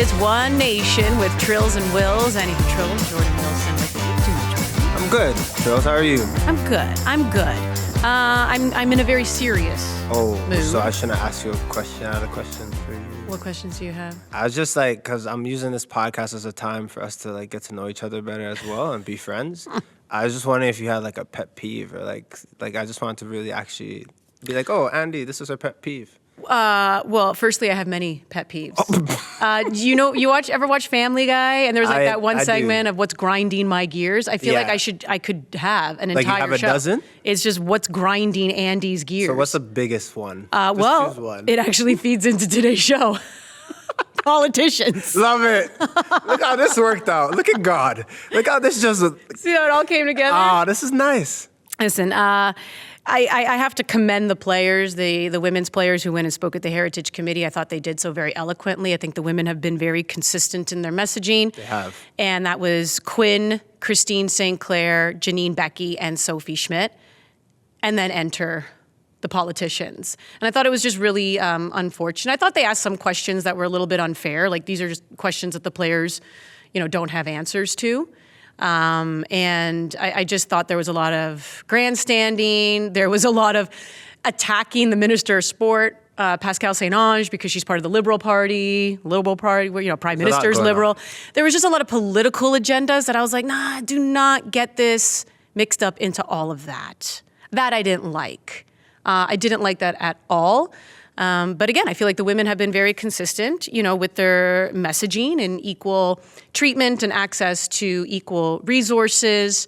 It's One Nation with Trillz and Willz. Andy Petrillo, Jordan Wilson with you. I'm good. Trillz, how are you? I'm good. I'm in a very serious mood. So I shouldn't ask you a question. I had a question for you. What questions do you have? I was just like, because I'm using this podcast as a time for us to like get to know each other better as well and be friends. I was just wondering if you had like a pet peeve or like I just wanted to really actually be like, oh, Andi, this is her pet peeve. Well, firstly, I have many pet peeves. You ever watch Family Guy? And there's like that one segment of what's grinding my gears. I feel like I could have an entire show. Like you have a dozen? It's just what's grinding Andy's gears. So what's the biggest one? Well, choose one. It actually feeds into today's show. Politicians. Love it. Look how this worked out. Look at God. Look how this just... See how it all came together? This is nice. Listen, I have to commend the players, the women's players who went and spoke at the Heritage Committee. I thought they did so very eloquently. I think the women have been very consistent in their messaging. They have. And that was Quinn, Christine Sinclair, Janine Beckie, and Sophie Schmidt. And then enter the politicians. And I thought it was just really unfortunate. I thought they asked some questions that were a little bit unfair. Like these are just questions that the players, don't have answers to. And I just thought there was a lot of grandstanding. There was a lot of attacking the Minister of Sport, Pascal St-Onge, because she's part of the Liberal Party, where, Prime Minister's Liberal. There was just a lot of political agendas that I was like, nah, do not get this mixed up into all of that. That I didn't like. I didn't like that at all. But again, I feel like the women have been very consistent, with their messaging and equal treatment and access to equal resources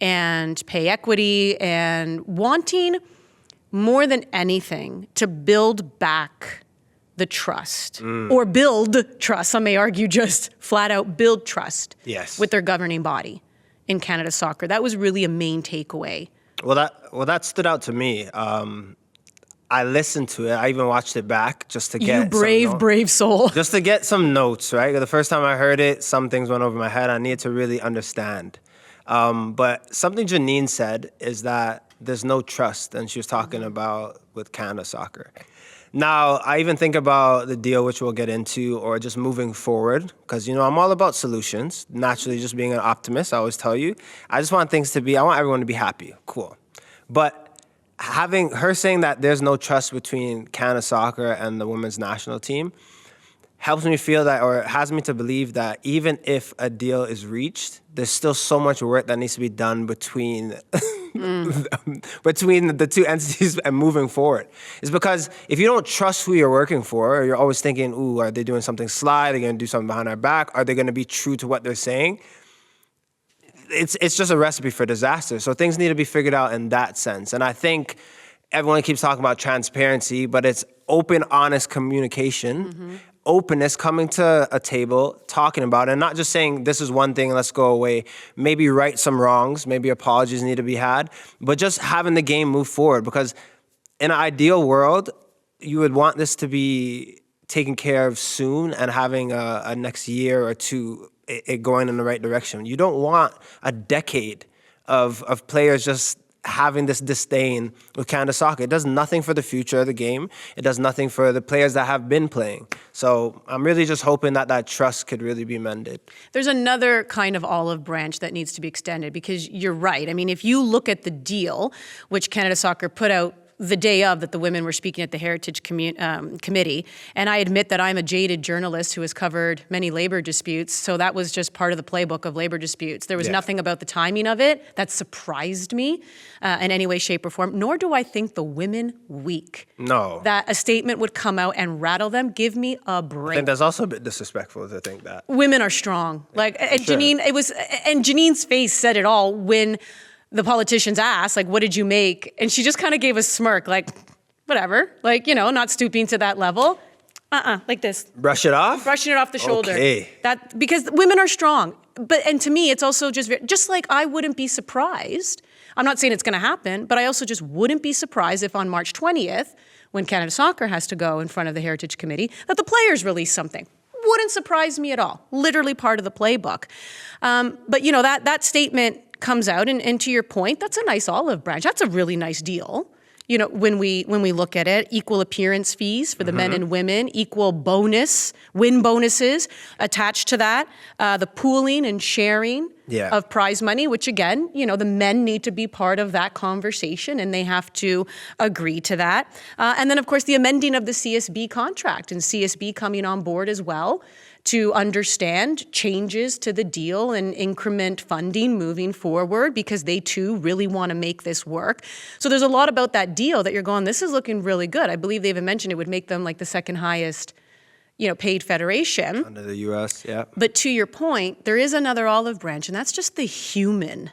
and pay equity and wanting more than anything to build back the trust or build trust. Some may argue just flat out build trust with their governing body in Canada Soccer. That was really a main takeaway. Well, that stood out to me. I listened to it. I even watched it back just to get brave soul. Just to get some notes, right? The first time I heard it, some things went over my head. I needed to really understand. But something Janine said is that there's no trust, and she was talking about with Canada Soccer. Now, I even think about the deal, which we'll get into, or just moving forward, because, I'm all about solutions. Naturally, just being an optimist, I always tell you. I just want I want everyone to be happy. Cool. But having her saying that there's no trust between Canada Soccer and the women's national team helps me feel that, or has me to believe that even if a deal is reached, there's still so much work that needs to be done between the two entities and moving forward. It's because if you don't trust who you're working for, or you're always thinking, ooh, are they doing something sly? Are they going to do something behind our back? Are they going to be true to what they're saying? It's just a recipe for disaster. So things need to be figured out in that sense. And I think everyone keeps talking about transparency, but it's open, honest communication, openness, coming to a table, talking about it, and not just saying this is one thing, let's go away. Maybe right some wrongs, maybe apologies need to be had, but just having the game move forward. Because in an ideal world, you would want this to be taken care of soon and having a next year or two it going in the right direction. You don't want a decade of players just having this disdain with Canada Soccer. It does nothing for the future of the game. It does nothing for the players that have been playing. So I'm really just hoping that trust could really be mended. There's another kind of olive branch that needs to be extended, because you're right. I mean, if you look at the deal, which Canada Soccer put out the day of that the women were speaking at the Heritage Committee. And I admit that I'm a jaded journalist who has covered many labor disputes, so that was just part of the playbook of labor disputes. There was nothing about the timing of it that surprised me in any way, shape, or form, nor do I think the women weak. No. That a statement would come out and rattle them. Give me a break. I think that's also a bit disrespectful to think that. Women are strong. Janine's face said it all when the politicians asked, what did you make? And she just kind of gave a smirk, whatever, not stooping to that level. Like this. Brushing it off the shoulder. Okay. Because women are strong. And to me, it's also just like I wouldn't be surprised. I'm not saying it's going to happen, but I also just wouldn't be surprised if on March 20th, when Canada Soccer has to go in front of the Heritage Committee, that the players release something. Wouldn't surprise me at all. Literally part of the playbook. But that statement comes out, and to your point, that's a nice olive branch. That's a really nice deal. when we look at it, equal appearance fees for the men and women, equal win bonuses attached to that, the pooling and sharing of prize money, which again, the men need to be part of that conversation and they have to agree to that. And then of course the amending of the CSB contract and CSB coming on board as well to understand changes to the deal and increment funding moving forward because they too really want to make this work. So there's a lot about that deal that you're going, this is looking really good. I believe they even mentioned it would make them like the second highest, paid federation. Under the U.S., yeah. But to your point, there is another olive branch, and that's just the human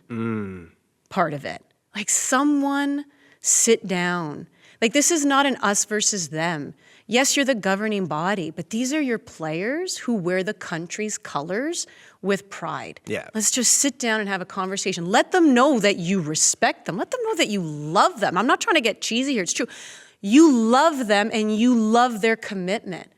part of it. Like someone sit down. Like this is not an us versus them. Yes, you're the governing body, but these are your players who wear the country's colors with pride. Yeah. Let's just sit down and have a conversation. Let them know that you respect them. Let them know that you love them. I'm not trying to get cheesy here. It's true. You love them and you love their commitment.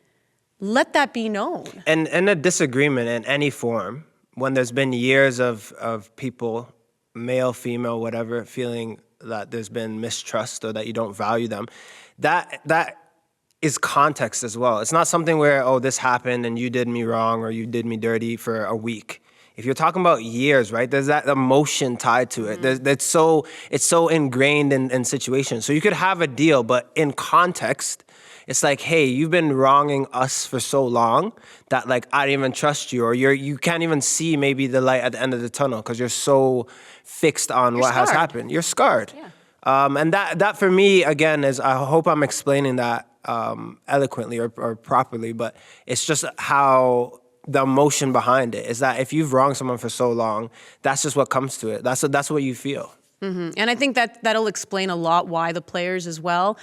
Let that be known. And a disagreement in any form, when there's been years of people, male, female, whatever, feeling that there's been mistrust or that you don't value them, that is context as well. It's not something where, oh, this happened and you did me wrong or you did me dirty for a week. If you're talking about years, right, there's that emotion tied to it. It's so ingrained in situations. So you could have a deal, but in context, it's like, hey, you've been wronging us for so long that like I don't even trust you, or you can't even see maybe the light at the end of the tunnel because you're so fixed on what has happened. You're scarred. Yeah. And that for me, again, is, I hope I'm explaining that eloquently or properly, but it's just how the emotion behind it is that if you've wronged someone for so long, that's just what comes to it. That's what you feel. Mm-hmm. And I think that'll explain a lot why the players as well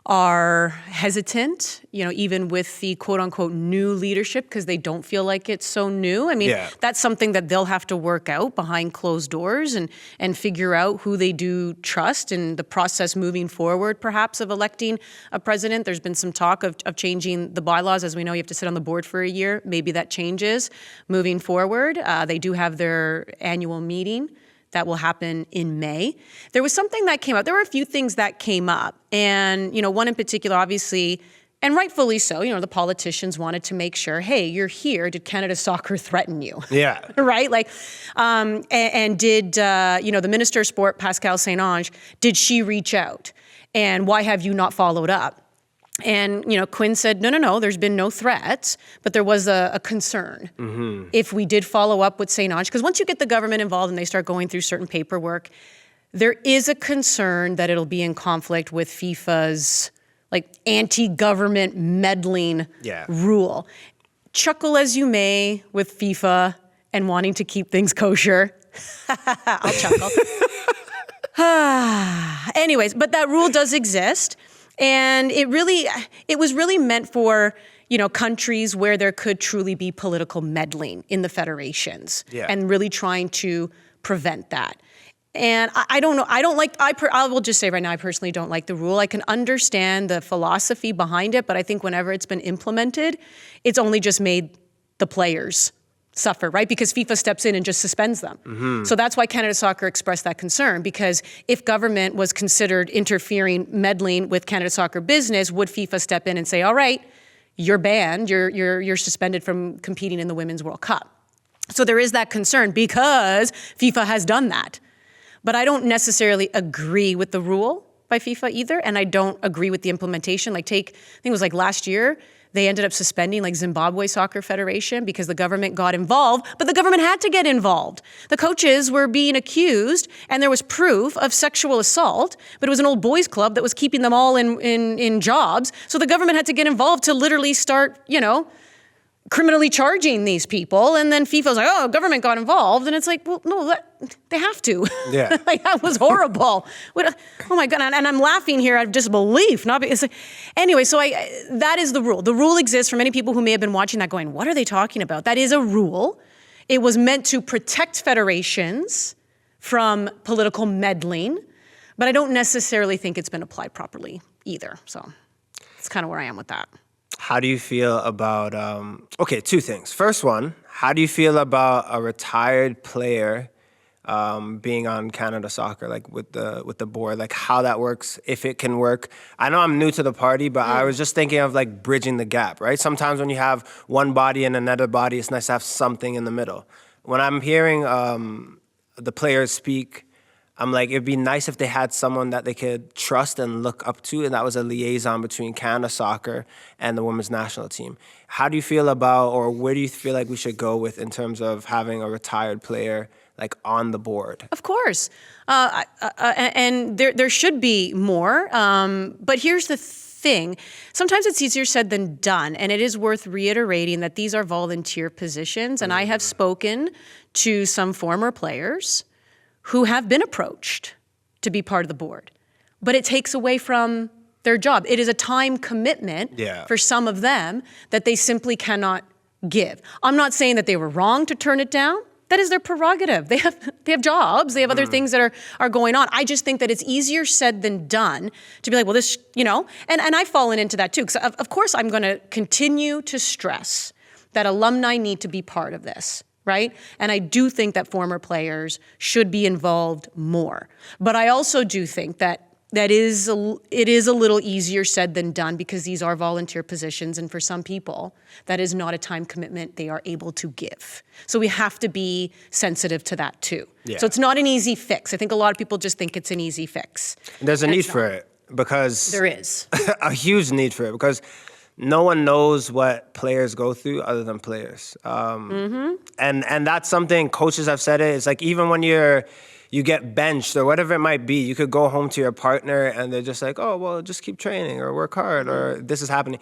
are hesitant, even with the quote unquote new leadership, because they don't feel like it's so new. I mean, that's something that they'll have to work out behind closed doors and figure out who they do trust and the process moving forward, perhaps, of electing a president. There's been some talk of changing the bylaws. As we know, you have to sit on the board for a year. Maybe that changes moving forward. They do have their annual meeting that will happen in May. There was something that came up. There were a few things that came up. And, one in particular, obviously, and rightfully so, the politicians wanted to make sure, hey, you're here. Did Canada Soccer threaten you? Yeah. Right? Like, and did, the Minister of Sport, Pascale St-Onge, did she reach out? And why have you not followed up? And, Quinn said, no, there's been no threats, but there was a concern if we did follow up with St-Onge. Because once you get the government involved and they start going through certain paperwork, there is a concern that it'll be in conflict with FIFA's anti-government meddling rule. Chuckle as you may with FIFA and wanting to keep things kosher. I'll chuckle. Anyways, but that rule does exist. And it was really meant for, countries where there could truly be political meddling in the federations and really trying to prevent that. And I don't know, I will just say right now, I personally don't like the rule. I can understand the philosophy behind it, but I think whenever it's been implemented, it's only just made the players suffer, right? Because FIFA steps in and just suspends them. So that's why Canada Soccer expressed that concern, because if government was considered interfering, meddling with Canada Soccer business, would FIFA step in and say, all right, you're banned, you're suspended from competing in the Women's World Cup. So there is that concern because FIFA has done that. But I don't necessarily agree with the rule by FIFA either, and I don't agree with the implementation. I think it was last year, they ended up suspending Zimbabwe Soccer Federation because the government got involved, but the government had to get involved. The coaches were being accused and there was proof of sexual assault, but it was an old boys club that was keeping them all in jobs. So the government had to get involved to literally start, criminally charging these people. And then FIFA was like, oh, government got involved. And it's like, well, no, they have to. Yeah. That was horrible. Oh my God. And I'm laughing here out of disbelief. Anyway, so that is the rule. The rule exists for many people who may have been watching that going, what are they talking about? That is a rule. It was meant to protect federations from political meddling, but I don't necessarily think it's been applied properly either. So that's kind of where I am with that. How do you feel about, two things. First one, how do you feel about a retired player being on Canada Soccer, like with the board, like how that works, if it can work. I know I'm new to the party, but I was just thinking of like bridging the gap, right? Sometimes when you have one body and another body, it's nice to have something in the middle. When I'm hearing the players speak, I'm like, it'd be nice if they had someone that they could trust and look up to, and that was a liaison between Canada Soccer and the women's national team. How do you feel about, or where do you feel like we should go with in terms of having a retired player like on the board? Of course. And there should be more. But here's the thing. Sometimes it's easier said than done. And it is worth reiterating that these are volunteer positions. And I have spoken to some former players who have been approached to be part of the board. But it takes away from their job. It is a time commitment for some of them that they simply cannot give. I'm not saying that they were wrong to turn it down. That is their prerogative. They have jobs. They have other things that are going on. I just think that it's easier said than done to be like, well, this, and I've fallen into that too. Because of course I'm going to continue to stress that alumni need to be part of this, right? And I do think that former players should be involved more. But I also do think that it is a little easier said than done because these are volunteer positions, and for some people, that is not a time commitment they are able to give. So we have to be sensitive to that too. Yeah. So it's not an easy fix. I think a lot of people just think it's an easy fix. There's a need for it because... There is. A huge need for it because no one knows what players go through other than players. And that's something coaches have said it. It's like even when you get benched or whatever it might be, you could go home to your partner and they're just like, oh, well, just keep training or work hard or this is happening.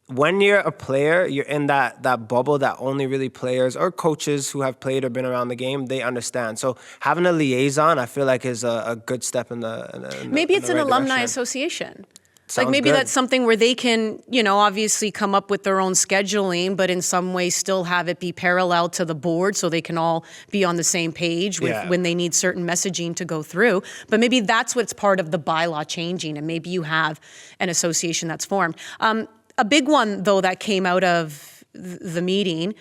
When you're a player, you're in that bubble that only really players or coaches who have played or been around the game, they understand. So having a liaison, I feel like is a good step in the Maybe it's the an right alumni direction. association. Sounds like maybe good. that's something where they can, obviously come up with their own scheduling, but in some way still have it be parallel to the board so they can all be on the same page with when they need certain messaging to go through. But maybe that's what's part of the bylaw changing, and maybe you have an association that's formed. A big one, though, that came out of the meeting,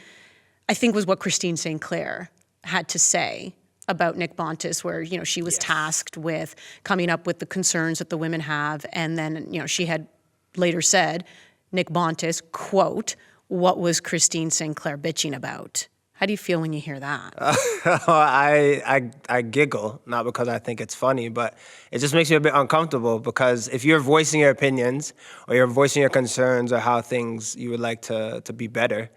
I think, was what Christine Sinclair had to say about Nick Bontis, where, she was tasked with coming up with the concerns that the women have. And then, she had later said, Nick Bontis, quote, what was Christine Sinclair bitching about? How do you feel when you hear that? I giggle, not because I think it's funny, but it just makes me a bit uncomfortable because if you're voicing your opinions or you're voicing your concerns or how things you would like to be better,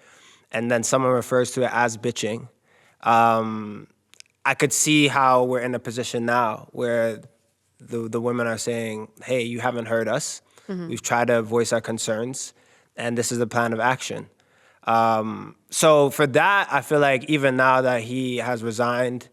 and then someone refers to it as bitching, I could see how we're in a position now where the women are saying, hey, you haven't heard us. We've tried to voice our concerns, and this is the plan of action. So for that, I feel like even now that he has resigned,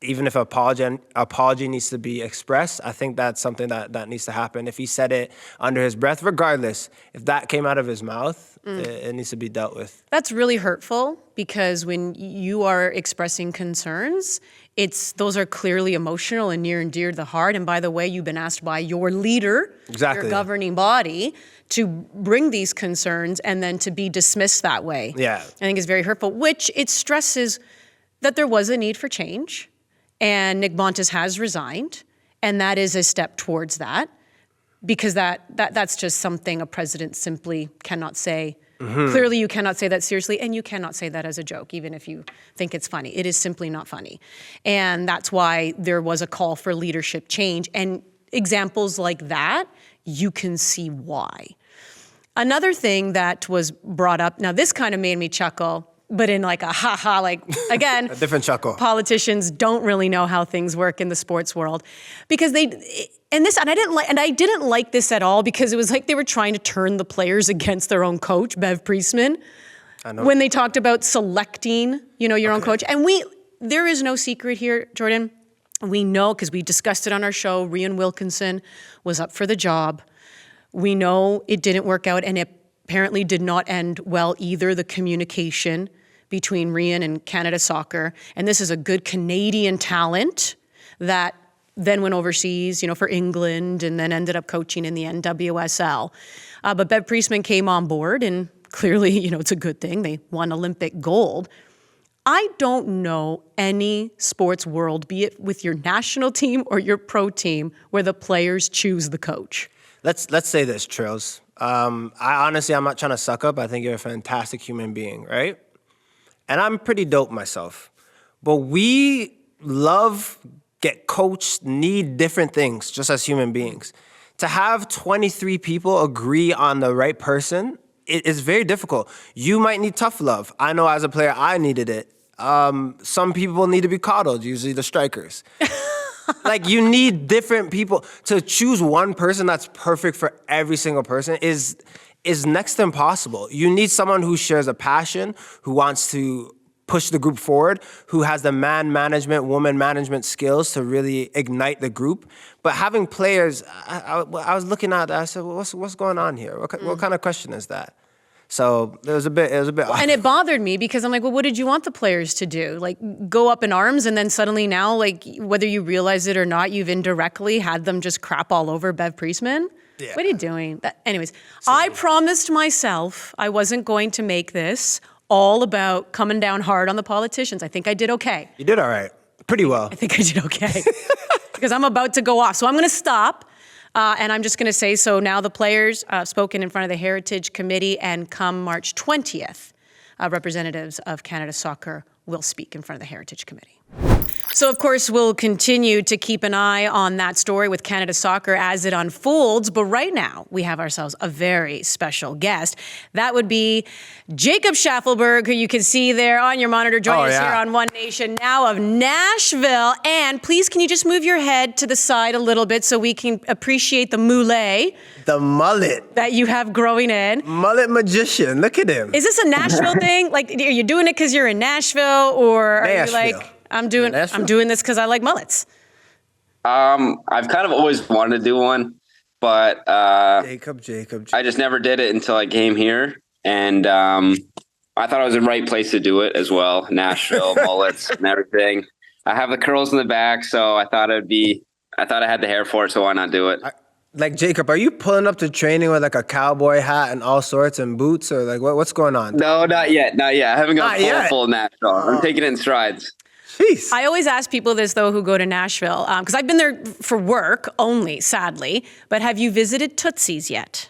even if apology needs to be expressed, I think that's something that needs to happen. If he said it under his breath, regardless, if that came out of his mouth, it needs to be dealt with. That's really hurtful because when you are expressing concerns, those are clearly emotional and near and dear to the heart. And by the way, you've been asked by your leader, your governing body, to bring these concerns and then to be dismissed that way. I think is very hurtful, which it stresses that there was a need for change. And Nick Bontis has resigned, and that is a step towards that, because that's just something a president simply cannot say. Clearly, you cannot say that seriously, and you cannot say that as a joke, even if you think it's funny. It is simply not funny. And that's why there was a call for leadership change. And examples like that, you can see why. Another thing that was brought up, now this kind of made me chuckle, but in like a ha-ha, like, again, a different chuckle. Politicians don't really know how things work in the sports world, because I didn't like this at all, because it was like they were trying to turn the players against their own coach, Bev Priestman, when they talked about selecting, your own coach. And there is no secret here, Jordan. We know, because we discussed it on our show, Rian Wilkinson was up for the job. We know it didn't work out, and it apparently did not end well either, the communication between Rian and Canada Soccer. And this is a good Canadian talent that then went overseas, for England, and then ended up coaching in the NWSL. But Bev Priestman came on board, and clearly, it's a good thing. They won Olympic gold. I don't know any sports world, be it with your national team or your pro team, where the players choose the coach. Let's say this, Trillz. I'm not trying to suck up. I think you're a fantastic human being, right? And I'm pretty dope myself. But we love, get coached, need different things just as human beings. To have 23 people agree on the right person, it is very difficult. You might need tough love. I know as a player, I needed it. Some people need to be coddled, usually the strikers. Like, you need different people. To choose one person that's perfect for every single person is next to impossible. You need someone who shares a passion, who wants to push the group forward, who has the man management, woman management skills to really ignite the group. But having players, I was looking at that, I said, well, what's going on here? What kind of question is that? So it was a bit off. And it bothered me because I'm like, well, what did you want the players to do? Like, go up in arms, and then suddenly now, like, whether you realize it or not, you've indirectly had them just crap all over Bev Priestman? Yeah. What are you doing? Anyways, I promised myself I wasn't going to make this all about coming down hard on the politicians. I think I did okay. You did all right. Pretty well. I think I did okay. Because I'm about to go off. So I'm going to stop. And I'm just going to say, so now the players spoken in front of the Heritage Committee, and come March 20th, representatives of Canada Soccer will speak in front of the Heritage Committee. So, of course, we'll continue to keep an eye on that story with Canada Soccer as it unfolds. But right now, we have ourselves a very special guest. That would be Jacob Shaffelburg, who you can see there on your monitor, joining us here on OneNation, now of Nashville. And please, can you just move your head to the side a little bit so we can appreciate the mullet? The mullet. That you have growing in. Mullet magician. Look at him. Is this a Nashville thing? Like, are you doing it because you're in Nashville? Or are you like, I'm doing this because I like mullets? I've kind of always wanted to do one, but Jacob. I just never did it until I came here. And I thought it was the right place to do it as well. Nashville, mullets and everything. I have the curls in the back, so I thought I had the hair for it, so why not do it? Like, Jacob, are you pulling up to training with like a cowboy hat and all sorts and boots, or like what's going on? No, not yet. I haven't gone full Nashville. I'm taking it in strides. Jeez. I always ask people this, though, who go to Nashville, because I've been there for work only, sadly. But have you visited Tootsie's yet?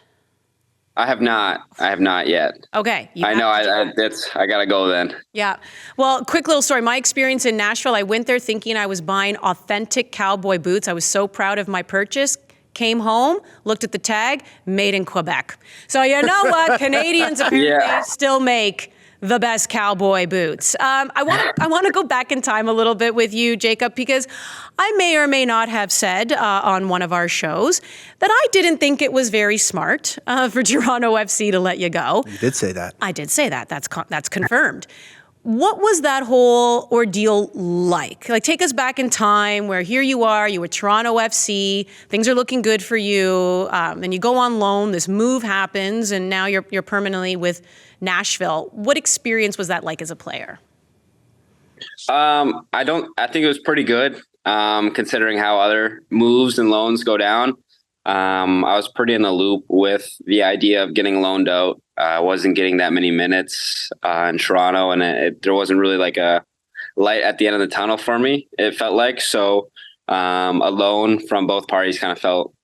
I have not yet. Okay. I know. I gotta go then. Yeah. Well, quick little story. My experience in Nashville, I went there thinking I was buying authentic cowboy boots. I was so proud of my purchase. Came home, looked at the tag, made in Quebec. So you know what? Canadians apparently still make the best cowboy boots. I want to go back in time a little bit with you, Jacob, because I may or may not have said on one of our shows that I didn't think it was very smart for Toronto FC to let you go. You did say that. I did say that. That's confirmed. What was that whole ordeal like? Like, take us back in time where here you are, you were Toronto FC, things are looking good for you, and you go on loan, this move happens, and now you're permanently with Nashville. What experience was that like as a player? I think it was pretty good, considering how other moves and loans go down. I was pretty in the loop with the idea of getting loaned out. I wasn't getting that many minutes in Toronto, and there wasn't really like a light at the end of the tunnel for me, it felt like. So a loan from both parties kind of felt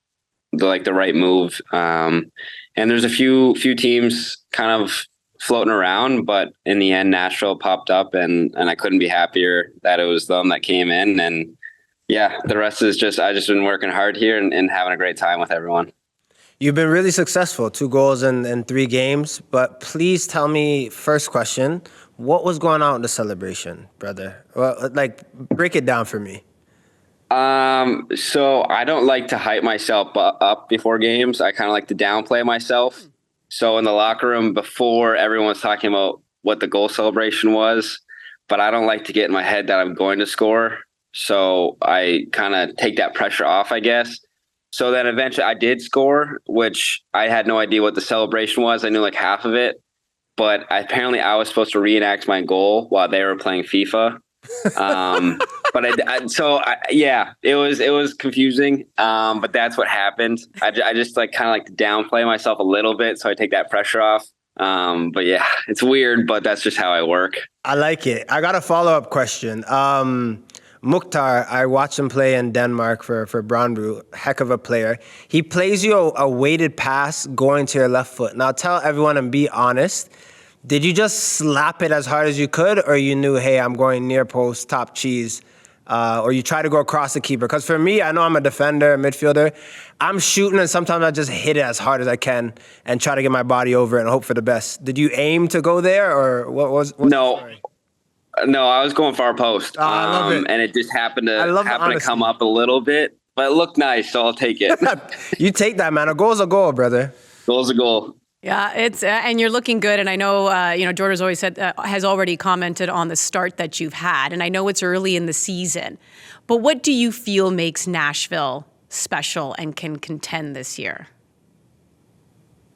like the right move. And there's a few teams kind of floating around, but in the end, Nashville popped up, and I couldn't be happier that it was them that came in. And yeah, the rest is I just been working hard here and having a great time with everyone. You've been really successful, 2 goals in 3 games, but please tell me, first question, what was going on in the celebration, brother? Well, like, break it down for me. So I don't like to hype myself up before games. I kind of like to downplay myself. So in the locker room before, everyone was talking about what the goal celebration was, but I don't like to get in my head that I'm going to score. So I kind of take that pressure off, I guess. So then eventually I did score, which I had no idea what the celebration was. I knew like half of it, but apparently I was supposed to reenact my goal while they were playing FIFA. But it was confusing. But that's what happened. I just like kind of like to downplay myself a little bit, so I take that pressure off. But yeah, it's weird, but that's just how I work. I like it. I got a follow-up question. Mukhtar, I watched him play in Denmark for Brøndby. Heck of a player. He plays you a weighted pass going to your left foot. Now tell everyone and be honest. Did you just slap it as hard as you could, or you knew, hey, I'm going near post, top cheese, or you try to go across the keeper? Because for me, I know I'm a defender, a midfielder. I'm shooting, and sometimes I just hit it as hard as I can and try to get my body over it and hope for the best. Did you aim to go there, or what's No. the story? No, I was going far post. I love it. And it just happened I love the to honesty. come up a little bit, but it looked nice, so I'll take it. You take that, man. A goal's a goal, brother. Goal's a goal. Yeah, it's and you're looking good. And I know, Jordan's always said has already commented on the start that you've had. And I know it's early in the season, but what do you feel makes Nashville special and can contend this year?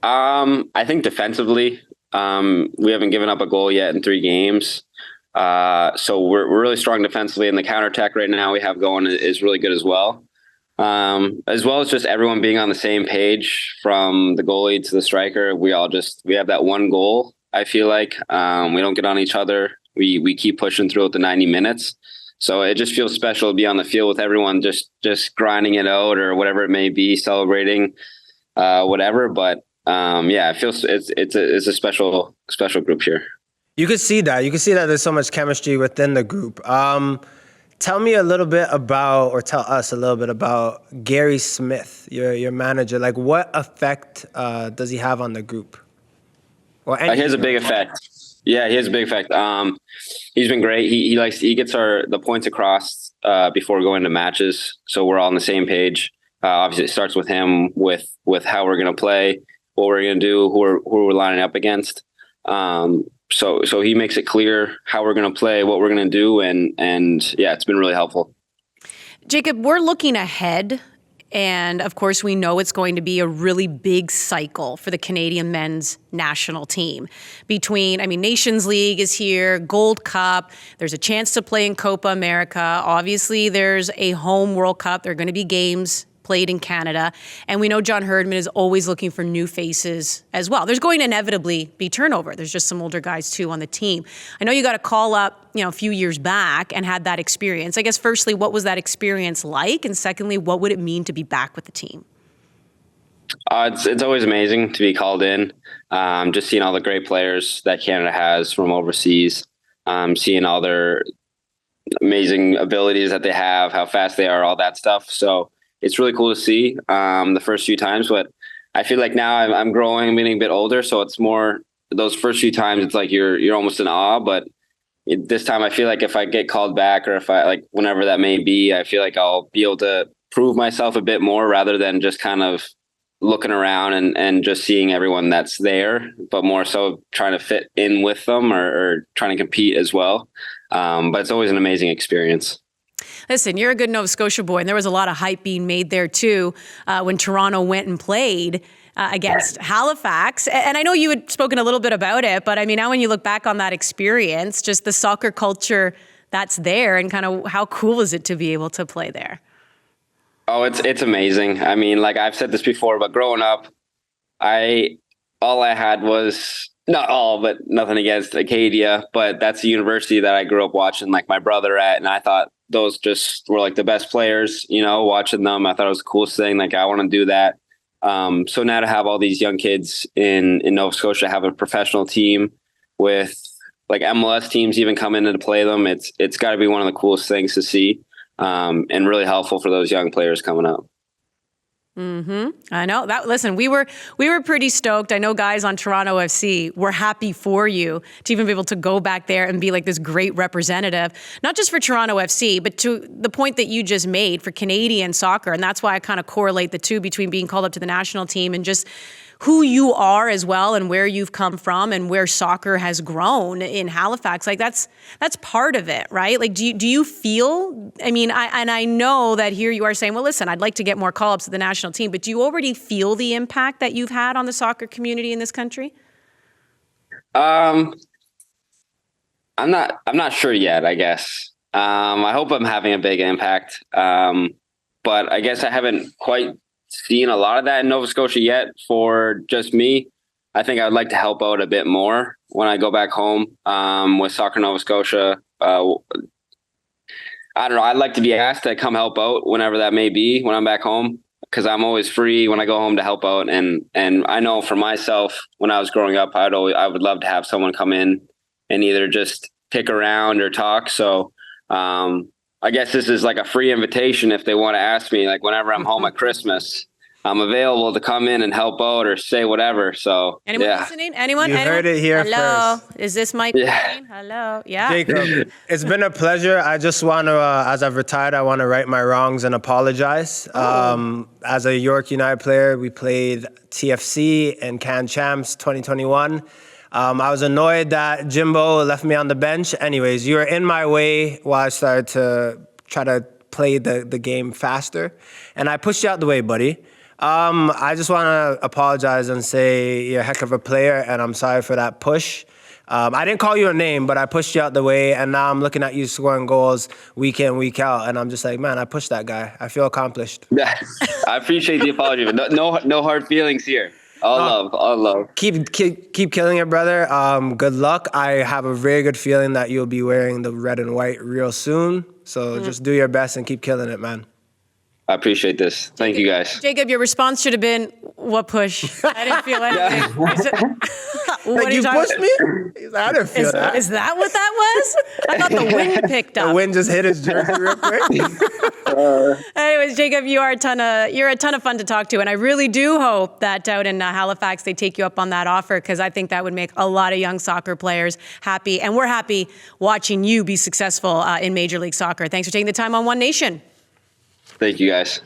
I think defensively, we haven't given up a goal yet in 3 games. So we're really strong defensively, and the counterattack right now we have going is really good as well. As well as just everyone being on the same page from the goalie to the striker. We have that one goal. I feel like, we don't get on each other. We keep pushing through the 90 minutes. So it just feels special to be on the field with everyone, just grinding it out or whatever it may be, celebrating, whatever. But, yeah, it feels it's a special group here. You could see that. You can see that there's so much chemistry within the group. Tell me a little bit about, or tell us a little bit about Gary Smith, your manager. Like, what effect does he have on the group? Or He has a big effect. Yeah, he has a big effect. He's been great. He gets the points across before going to matches, so we're all on the same page. Obviously, it starts with him, with how we're going to play, what we're going to do, who we're lining up against. So he makes it clear how we're going to play, what we're going to do, and yeah, it's been really helpful. Jacob, we're looking ahead, and of course we know it's going to be a really big cycle for the Canadian men's national team. Nations League is here, Gold Cup, there's a chance to play in Copa America. Obviously, there's a home World Cup. There are going to be games played in Canada. And we know John Herdman is always looking for new faces as well. There's going to inevitably be turnover. There's just some older guys too on the team. I know you got a call up, a few years back and had that experience. I guess firstly, what was that experience like? And secondly, what would it mean to be back with the team? It's always amazing to be called in. Just seeing all the great players that Canada has from overseas, seeing all their amazing abilities that they have, how fast they are, all that stuff. So it's really cool to see the first few times, but I feel like now I'm growing, getting a bit older. So it's more those first few times, it's like you're almost in awe. But this time I feel like if I get called back, or if I whenever that may be, I feel like I'll be able to prove myself a bit more rather than just kind of looking around and just seeing everyone that's there, but more so trying to fit in with them or trying to compete as well. But it's always an amazing experience. Listen, you're a good Nova Scotia boy, and there was a lot of hype being made there too when Toronto went and played against Halifax. And I know you had spoken a little bit about it, but now when you look back on that experience, just the soccer culture that's there, and kind of how cool is it to be able to play there? Oh, it's amazing. I've said this before, but growing up, all I had was, not all, but nothing against Acadia, but that's the university that I grew up watching my brother at, and I thought those just were the best players, watching them. I thought it was the coolest thing. I want to do that. So now to have all these young kids in Nova Scotia have a professional team with MLS teams even come in to play them, it's got to be one of the coolest things to see, and really helpful for those young players coming up. Mm-hmm. I know that. Listen, we were pretty stoked. I know guys on Toronto FC were happy for you to even be able to go back there and be this great representative, not just for Toronto FC, but to the point that you just made for Canadian soccer. And that's why I kind of correlate the two between being called up to the national team and just who you are as well, and where you've come from and where soccer has grown in Halifax. That's part of it, right? Do you feel, I know that here you are saying, well, listen, I'd like to get more call-ups to the national team, but do you already feel the impact that you've had on the soccer community in this country? I'm not sure yet, I guess. I hope I'm having a big impact. But I guess I haven't quite seen a lot of that in Nova Scotia yet for just me. I think I would like to help out a bit more when I go back home with Soccer Nova Scotia. I don't know. I'd like to be asked to come help out whenever that may be when I'm back home, because I'm always free when I go home to help out. And I know for myself, when I was growing up, I would love to have someone come in and either just pick around or talk. So I guess this is like a free invitation if they want to ask me, like whenever I'm home at Christmas. I'm available to come in and help out or say whatever. So anyone listening? Anyone? You heard it here Hello. first. Is this my plane? Hello. Yeah. Jacob, it's been a pleasure. I just want to, as I've retired, I want to right my wrongs and apologize. As a York United player, we played TFC and Can Champs 2021. I was annoyed that Jimbo left me on the bench. Anyways, you were in my way while I started to try to play the game faster. And I pushed you out the way, buddy. I just want to apologize and say you're a heck of a player, and I'm sorry for that push. I didn't call you a name, but I pushed you out the way, and now I'm looking at you scoring goals week in, week out, and I'm just like, man, I pushed that guy. I feel accomplished. Yeah, I appreciate the apology, but no hard feelings here. All love. Keep killing it, brother. Good luck. I have a very good feeling that you'll be wearing the red and white real soon. So just do your best and keep killing it, man. I appreciate this. Thank you, guys. Jacob, your response should have been, what push? I didn't feel anything. Like, you pushed me? I didn't feel that. Is that what that was? I thought the wind picked up. The wind just hit his jersey real quick. Anyways, Jacob, you're a ton of fun to talk to, and I really do hope that out in Halifax they take you up on that offer, because I think that would make a lot of young soccer players happy, and we're happy watching you be successful in Major League Soccer. Thanks for taking the time on OneNation. Thank you, guys.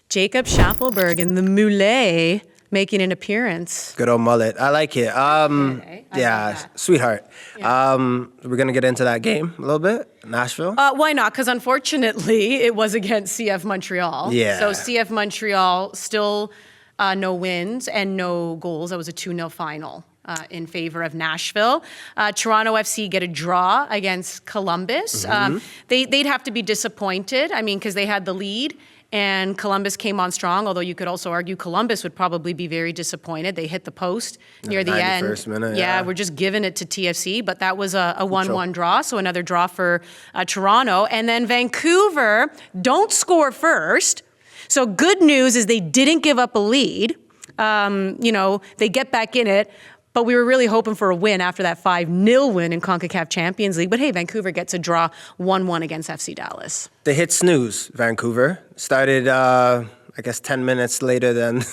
Jacob Shaffelburg and the Moulet making an appearance. Good old mullet. I like it. like sweetheart. Yeah. We're going to get into that game a little bit. Nashville. Why not? Because unfortunately, it was against CF Montreal. Yeah. So CF Montreal still no wins and no goals. That was a 2-0 final in favor of Nashville. Toronto FC get a draw against Columbus. They'd have to be disappointed, because they had the lead and Columbus came on strong, although you could also argue Columbus would probably be very disappointed. They hit the post near the end. 91st minute, yeah, we're just giving it to TFC, but that was a 1-1 draw, so another draw for Toronto. And then Vancouver don't score first. So good news is they didn't give up a lead. They get back in it. But we were really hoping for a win after that 5-0 win in CONCACAF Champions League. But hey, Vancouver gets a draw 1-1 against FC Dallas. They hit snooze, Vancouver. Started, 10 minutes later than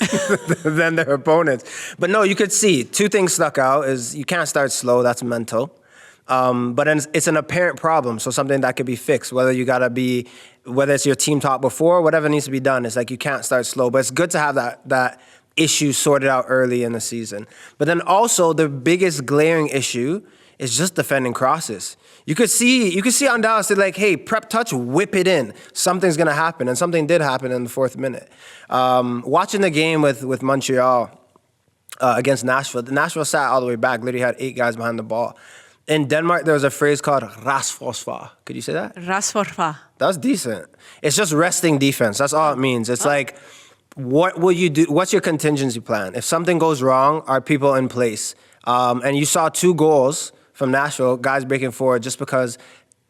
than their opponents. But no, you could see two things stuck out is you can't start slow. That's mental. But it's an apparent problem, so something that could be fixed. Whether it's your team talk before, whatever needs to be done. It's like you can't start slow. But it's good to have that issue sorted out early in the season. But then also the biggest glaring issue is just defending crosses. You could see on Dallas, they're like, hey, prep touch, whip it in. Something's gonna happen, and something did happen in the 4th minute. Watching the game with Montreal against Nashville, Nashville sat all the way back, literally had 8 guys behind the ball. In Denmark, there was a phrase called rasforsvar. Could you say that? Rasforsvar. That was decent. It's just resting defense. That's all it means. It's like, what will you do? What's your contingency plan? If something goes wrong, are people in place? And you saw 2 goals from Nashville, guys breaking forward just because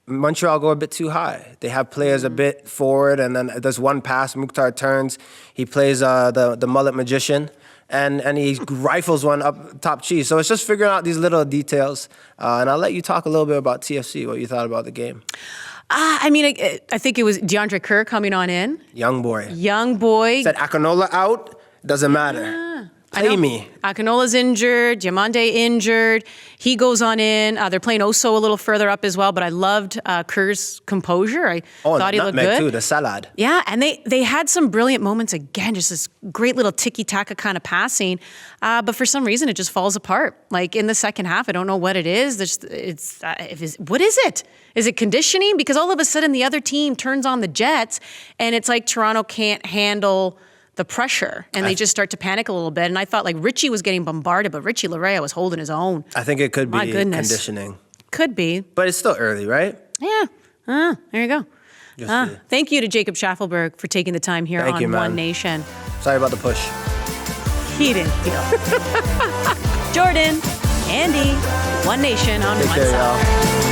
Montreal go a bit too high. They have players a bit forward, and then there's one pass, Mukhtar turns, he plays the mullet magician, and he rifles one up top cheese. So it's just figuring out these little details. And I'll let you talk a little bit about TFC, what you thought about the game. I think it was DeAndre Kerr coming on in. Young boy. Said Akinola out, doesn't matter. Play me. Akinola's injured, Diamande injured. He goes on in. They're playing Oso a little further up as well, but I loved Kerr's composure. I thought he looked good. Too, the salad. Yeah, and they had some brilliant moments again, just this great little tiki-taka kind of passing. But for some reason, it just falls apart. Like in the second half, I don't know what it is. What is it? Is it conditioning? Because all of a sudden, the other team turns on the jets, and it's like Toronto can't handle the pressure, and they just start to panic a little bit. And I thought like Richie was getting bombarded, but Richie Larea was holding his own. I think it could be conditioning. Could be. But it's still early, right? Yeah. There you go. Thank you to Jacob Shaffelburg for taking the time here on OneNation. Sorry about the push. He didn't feel Jordan, Andi, OneNation on Take One care, Side. y'all.